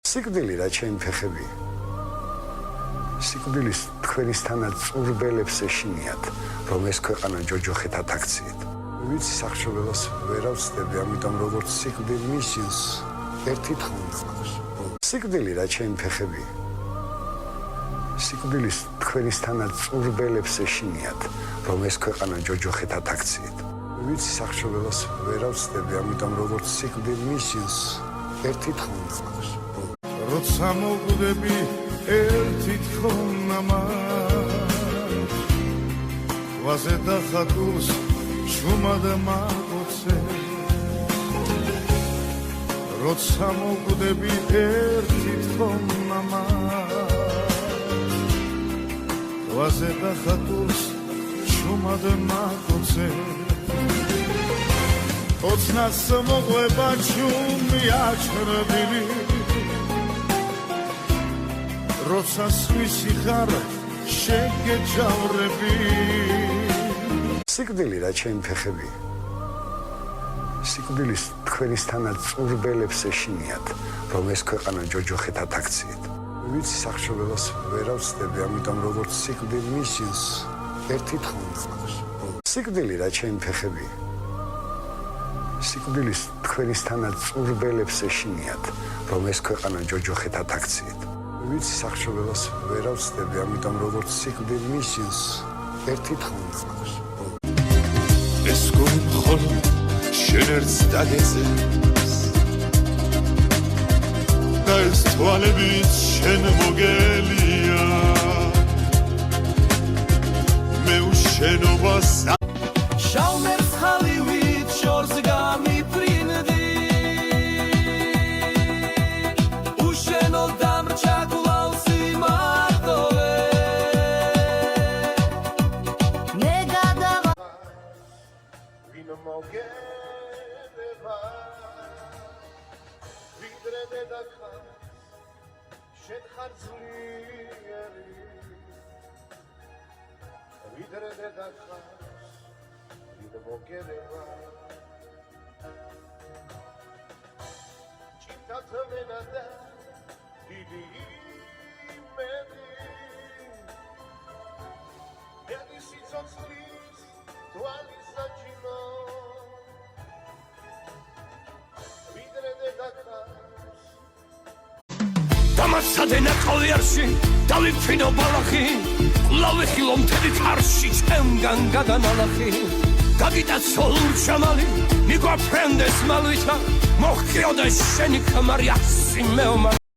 სიკვდილი რა ჩემი ფეხები სიკვდილის თქვენისთანაც წურბელებს ეშინიათ რომ ეს ქვეყანა ჯოჯოხეთ ათაქციეთ ვიცი სახშობელოს ვერ ავწდები ამიტომ როგორც სიკვდილი მისინს ერთი თხოვნდა მაქვს სიკვდილი რა ჩემი ფეხები სიკვდილის თქვენისთანაც წურბელებს ეშინიათ რომ ეს ქვეყანა ჯოჯოხეთ ათაქციეთ ვიცი სახშობელოს ვერ ავწდები ამიტომ როგორც სიკვდილი მისინს ერთი თხოვნდა მაქვს როცა მოვკვდები ერთი თხოვნდა მაქვს ვაზე დახატულს შუმად მაღოცე როცა მოვკვდები ერთი თხოვნდა მაქვს ვაზე დახატულს შუმად მაღოცე ოცნას მოყვება ჩუმი აჩრდილი როცა სვისი ხარ შეგეჯავრები სიკვდილი რა ჩემი ფეხები სიკვდილის თქვენისთანაც წურბელებს ეშინიათ რომ ეს ქვეყანა ჯოჯოხეთ ათაქციეთ ვიცი სახშობელოს ვერ ავწდები ამიტომ როგორც სიკვდილი მისინს ერთი თხოვნდა მაქვს სიკვდილი რა ჩემი ფეხები სიკვდილის თქვენისთანაც წურბელებს ეშინიათ რომ ეს ქვეყანა ჯოჯოხეთ ათაქციეთ ვიცი სახშობელოს ვერ ავწდები ამიტომ როგორც სიკვდილი მისინს ერთი თხოვნდა მაქვს ეს გული მხოლოდ შენ ერთს დაგეძებს და ეს თვალებიც შენ მოგელია მე უშენობას შავმერს ხალივით შორს გამიფრინდი უშენო დამრჩა გულავს იმარტოვე მე გადავა ვინ მოგედება ვიდრე დედაქა შენ ხარ ძლიერი ვიდრე დედაქა ვინ მოგედება ჭიტათ მენა და დიდი იმედი ერთი სიცოცხლის თვალის საჭინო ვიდრე დედაქას დამასადენა ყოლიერში დავიფინო ბალახი ყლავი ხილო მთელი თარში ჩემგან გადანალახი გაგიტაცო ლურჩამალი მიგვაფრენდეს მალვითა მოხკიოდა შენი ქმარი ასიმეომა